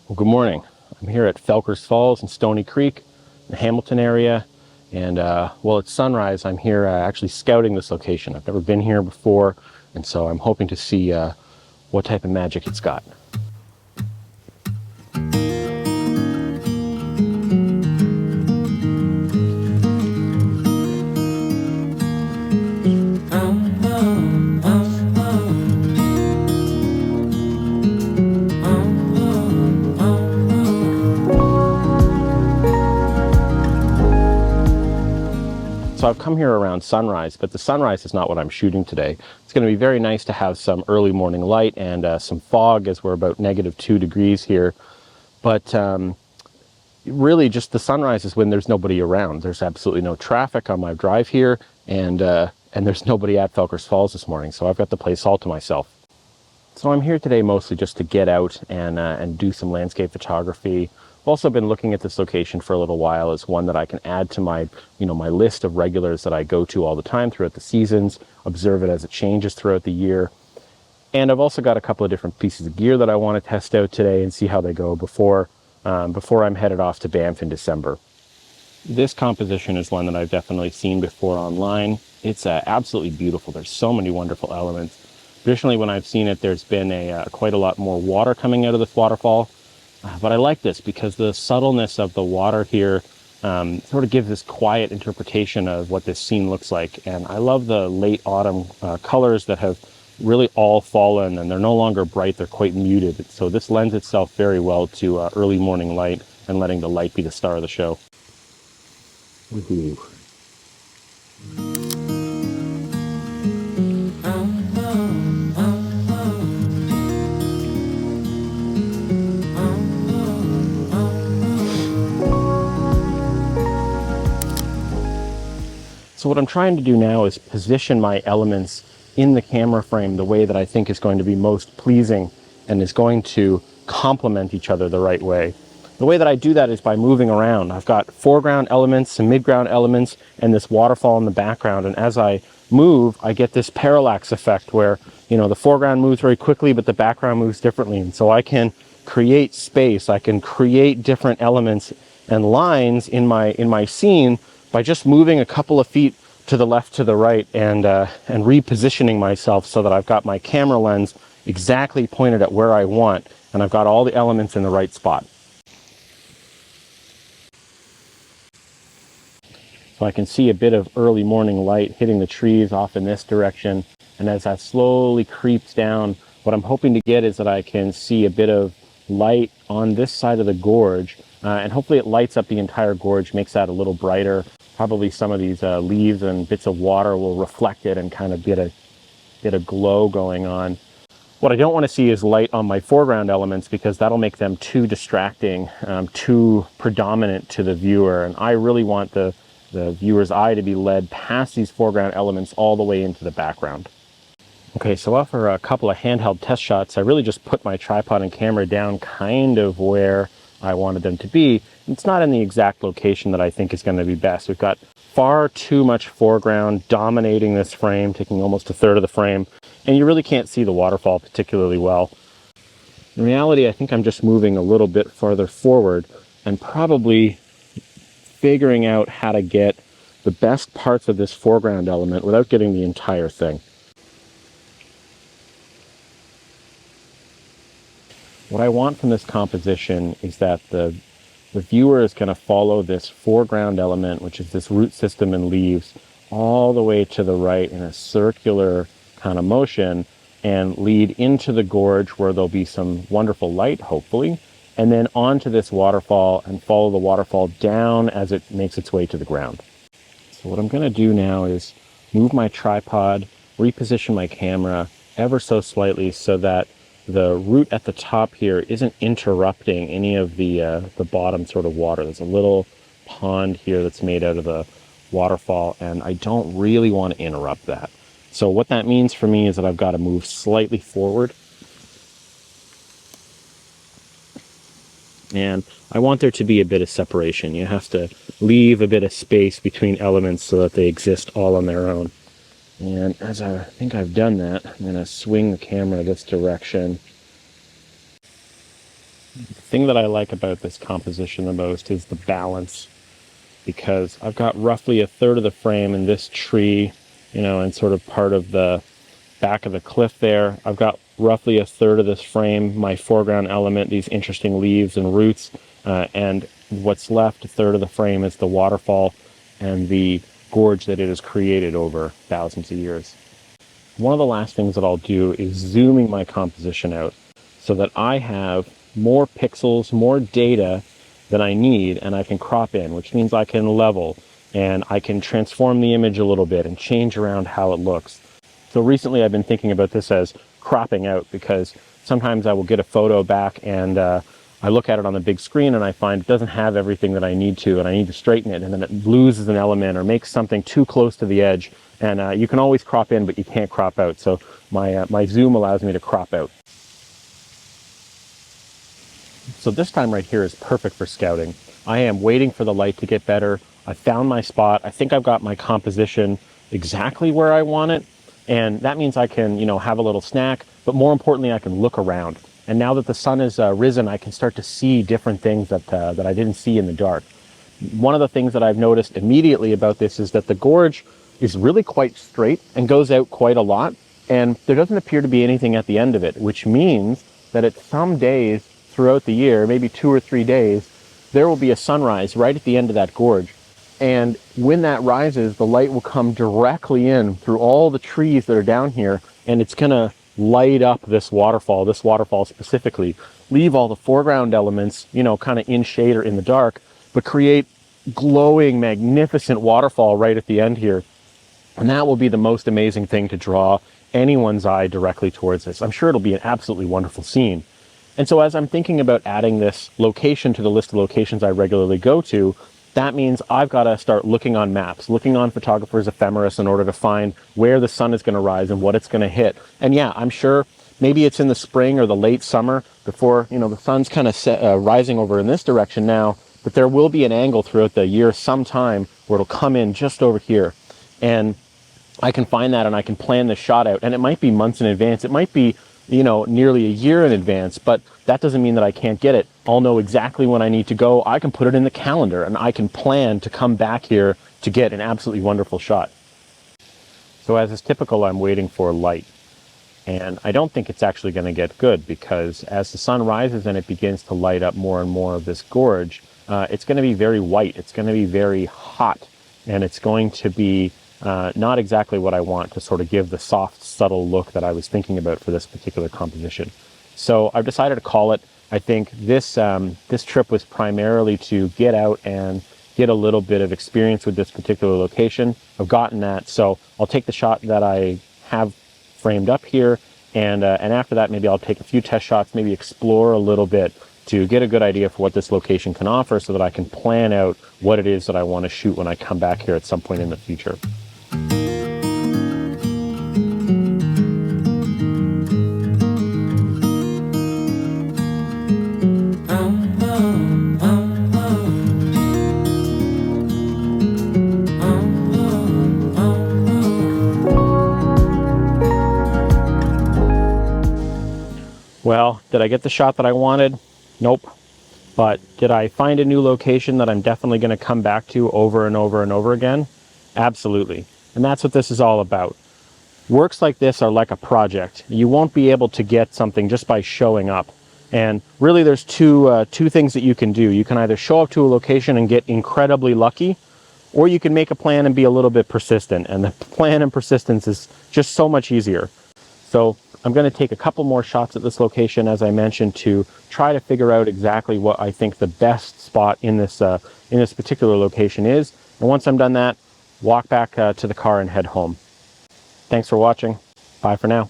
Well, good morning. I'm here at Felkers Falls in Stoney Creek, in the Hamilton area, and well, it's sunrise. I'm here actually scouting this location. I've never been here before, and so I'm hoping to see what type of magic it's got. So I've come here around sunrise, but the sunrise is not what I'm shooting today. It's going to be very nice to have some early morning light and some fog, as we're about -2 degrees here. But really just the sunrise is when there's nobody around. There's absolutely no traffic on my drive here, and there's nobody at Felkers Falls this morning, so I've got the place all to myself. So I'm here today mostly just to get out and do some landscape photography. I've also been looking at this location for a little while as one that I can add to my, my list of regulars that I go to all the time throughout the seasons, observe it as it changes throughout the year. And I've also got a couple of different pieces of gear that I want to test out today and see how they go before I'm headed off to Banff in December. This composition is one that I've definitely seen before online. It's absolutely beautiful. There's so many wonderful elements. Traditionally, when I've seen it, there's been quite a lot more water coming out of this waterfall. But I like this because the subtleness of the water here sort of gives this quiet interpretation of what this scene looks like. And I love the late autumn colors that have really all fallen, and they're no longer bright, they're quite muted. So this lends itself very well to early morning light and letting the light be the star of the show. Woohoo. So what I'm trying to do now is position my elements in the camera frame the way that I think is going to be most pleasing and is going to complement each other the right way. The way that I do that is by moving around. I've got foreground elements, some midground elements, and this waterfall in the background. And as I move, I get this parallax effect where, the foreground moves very quickly, but the background moves differently. And so I can create space. I can create different elements and lines in my scene by just moving a couple of feet to the left, to the right, and repositioning myself so that I've got my camera lens exactly pointed at where I want, and I've got all the elements in the right spot. So I can see a bit of early morning light hitting the trees off in this direction, and as that slowly creeps down, what I'm hoping to get is that I can see a bit of light on this side of the gorge, and hopefully it lights up the entire gorge, makes that a little brighter. Probably some of these leaves and bits of water will reflect it and kind of get a glow going on. What I don't want to see is light on my foreground elements, because that'll make them too distracting, too predominant to the viewer. And I really want the viewer's eye to be led past these foreground elements all the way into the background. Okay, so after a couple of handheld test shots, I really just put my tripod and camera down kind of where I wanted them to be. It's not in the exact location that I think is going to be best. We've got far too much foreground dominating this frame, taking almost a third of the frame, and you really can't see the waterfall particularly well. In reality, I think I'm just moving a little bit farther forward and probably figuring out how to get the best parts of this foreground element without getting the entire thing. What I want from this composition is that the viewer is going to follow this foreground element, which is this root system and leaves, all the way to the right in a circular kind of motion, and lead into the gorge where there'll be some wonderful light, hopefully, and then onto this waterfall and follow the waterfall down as it makes its way to the ground. So what I'm going to do now is move my tripod, reposition my camera ever so slightly so that the root at the top here isn't interrupting any of the bottom sort of water. There's a little pond here that's made out of the waterfall, and I don't really want to interrupt that. So what that means for me is that I've got to move slightly forward. And I want there to be a bit of separation. You have to leave a bit of space between elements so that they exist all on their own. And as I think I've done that, I'm going to swing the camera this direction The thing that I like about this composition the most is the balance, because I've got roughly a third of the frame in this tree, and sort of part of the back of the cliff there. I've got roughly a third of this frame, my foreground element, these interesting leaves and roots, and what's left, a third of the frame, is the waterfall and the gorge that it has created over thousands of years. One of the last things that I'll do is zooming my composition out so that I have more pixels, more data than I need, and I can crop in, which means I can level and I can transform the image a little bit and change around how it looks. So recently I've been thinking about this as cropping out, because sometimes I will get a photo back and I look at it on the big screen and I find it doesn't have everything that I need to, and I need to straighten it, and then it loses an element or makes something too close to the edge. And you can always crop in, but you can't crop out. So my zoom allows me to crop out. So this time right here is perfect for scouting. I am waiting for the light to get better. I found my spot. I think I've got my composition exactly where I want it. And that means I can, have a little snack, but more importantly, I can look around. And now that the sun has risen, I can start to see different things that I didn't see in the dark. One of the things that I've noticed immediately about this is that the gorge is really quite straight and goes out quite a lot. And there doesn't appear to be anything at the end of it, which means that at some days throughout the year, maybe 2 or 3 days, there will be a sunrise right at the end of that gorge. And when that rises, the light will come directly in through all the trees that are down here, and it's going to light up this waterfall specifically, leave all the foreground elements, kind of in shade or in the dark, but create glowing, magnificent waterfall right at the end here. And that will be the most amazing thing to draw anyone's eye directly towards this. I'm sure it'll be an absolutely wonderful scene. And so as I'm thinking about adding this location to the list of locations I regularly go to, that means I've got to start looking on maps, looking on photographers' ephemeris in order to find where the sun is going to rise and what it's going to hit. And yeah, I'm sure maybe it's in the spring or the late summer before, the sun's kind of rising over in this direction now, but there will be an angle throughout the year sometime where it'll come in just over here. And I can find that and I can plan this shot out. And it might be months in advance. It might be nearly a year in advance, but that doesn't mean that I can't get it. I'll know exactly when I need to go. I can put it in the calendar and I can plan to come back here to get an absolutely wonderful shot. So as is typical, I'm waiting for light. And I don't think it's actually going to get good, because as the sun rises and it begins to light up more and more of this gorge, it's going to be very white. It's going to be very hot, and it's going to be not exactly what I want to sort of give the soft, subtle look that I was thinking about for this particular composition. So I've decided to call it. I think this trip was primarily to get out and get a little bit of experience with this particular location. I've gotten that, so I'll take the shot that I have framed up here, and after that maybe I'll take a few test shots, maybe explore a little bit to get a good idea for what this location can offer, so that I can plan out what it is that I want to shoot when I come back here at some point in the future. Well, did I get the shot that I wanted? Nope. But did I find a new location that I'm definitely going to come back to over and over and over again? Absolutely. And that's what this is all about. Works like this are like a project. You won't be able to get something just by showing up. And really there's two things that you can do. You can either show up to a location and get incredibly lucky, or you can make a plan and be a little bit persistent. And the plan and persistence is just so much easier. So I'm going to take a couple more shots at this location, as I mentioned, to try to figure out exactly what I think the best spot in this particular location is. And once I'm done that, walk back to the car and head home. Thanks for watching. Bye for now.